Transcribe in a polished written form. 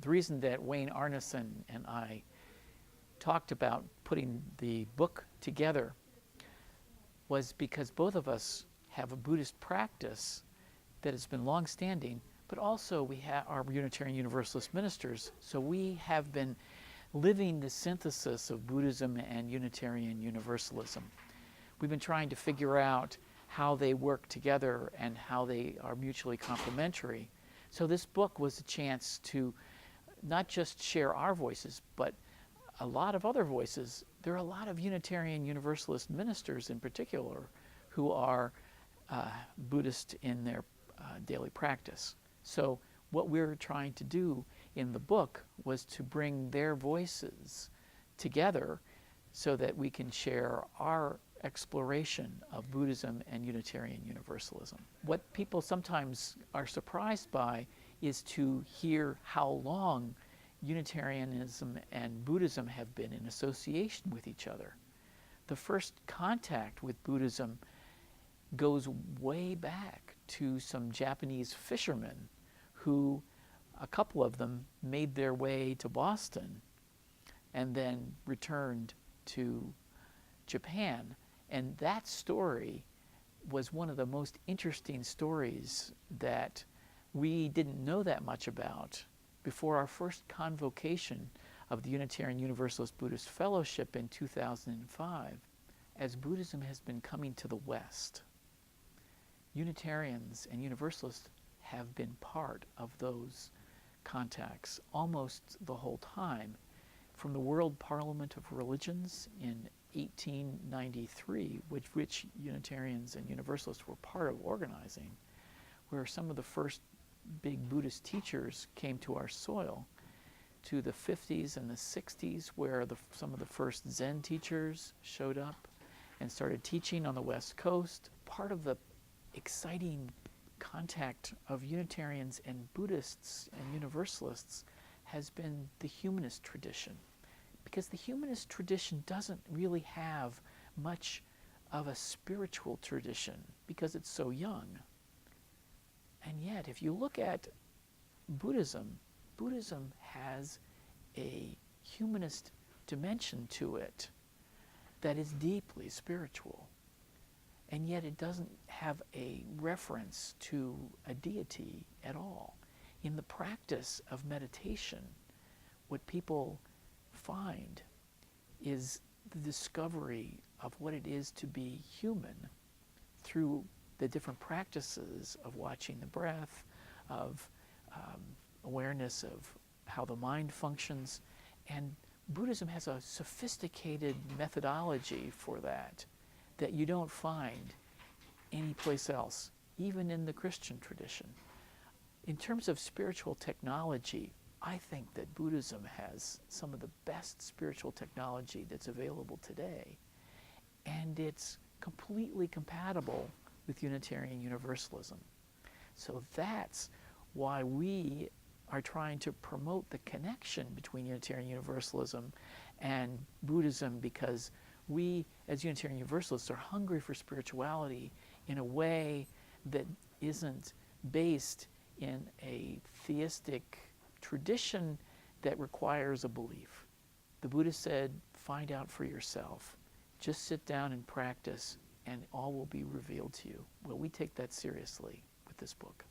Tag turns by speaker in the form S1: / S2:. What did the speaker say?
S1: the reason that Wayne Arneson and I talked about putting the book together was because both of us have a Buddhist practice that has been long-standing, but also we are Unitarian Universalist ministers, so we have been living the synthesis of Buddhism and Unitarian Universalism. We've been trying to figure out how they work together and how they are mutually complementary. So this book was a chance to not just share our voices, but a lot of other voices. There are a lot of Unitarian Universalist ministers in particular who are Buddhist in their daily practice. So what we're trying to do in the book was to bring their voices together so that we can share our exploration of Buddhism and Unitarian Universalism. What people sometimes are surprised by is to hear how long Unitarianism and Buddhism have been in association with each other. The first contact with Buddhism goes way back to some Japanese fishermen who, a couple of them, made their way to Boston and then returned to Japan. And that story was one of the most interesting stories that we didn't know that much about before our first convocation of the Unitarian Universalist Buddhist Fellowship in 2005. As Buddhism has been coming to the West, Unitarians and Universalists have been part of those contacts almost the whole time. From the World Parliament of Religions in 1893, which Unitarians and Universalists were part of organizing, where some of the first big Buddhist teachers came to our soil, to the 50s and the 60s, where some of the first Zen teachers showed up and started teaching on the West Coast. Part of the exciting contact of Unitarians and Buddhists and Universalists has been the humanist tradition, because the humanist tradition doesn't really have much of a spiritual tradition because it's so young. And yet, if you look at Buddhism, Buddhism has a humanist dimension to it that is deeply spiritual. And yet it doesn't have a reference to a deity at all. In the practice of meditation, what people find is the discovery of what it is to be human through the different practices of watching the breath, of awareness of how the mind functions. And Buddhism has a sophisticated methodology for that you don't find anyplace else, even in the Christian tradition. In terms of spiritual technology, I think that Buddhism has some of the best spiritual technology that's available today, and it's completely compatible with Unitarian Universalism. So that's why we are trying to promote the connection between Unitarian Universalism and Buddhism, because we, as Unitarian Universalists, are hungry for spirituality in a way that isn't based in a theistic tradition that requires a belief. The Buddha said, find out for yourself. Just sit down and practice, and all will be revealed to you. Well, we take that seriously with this book.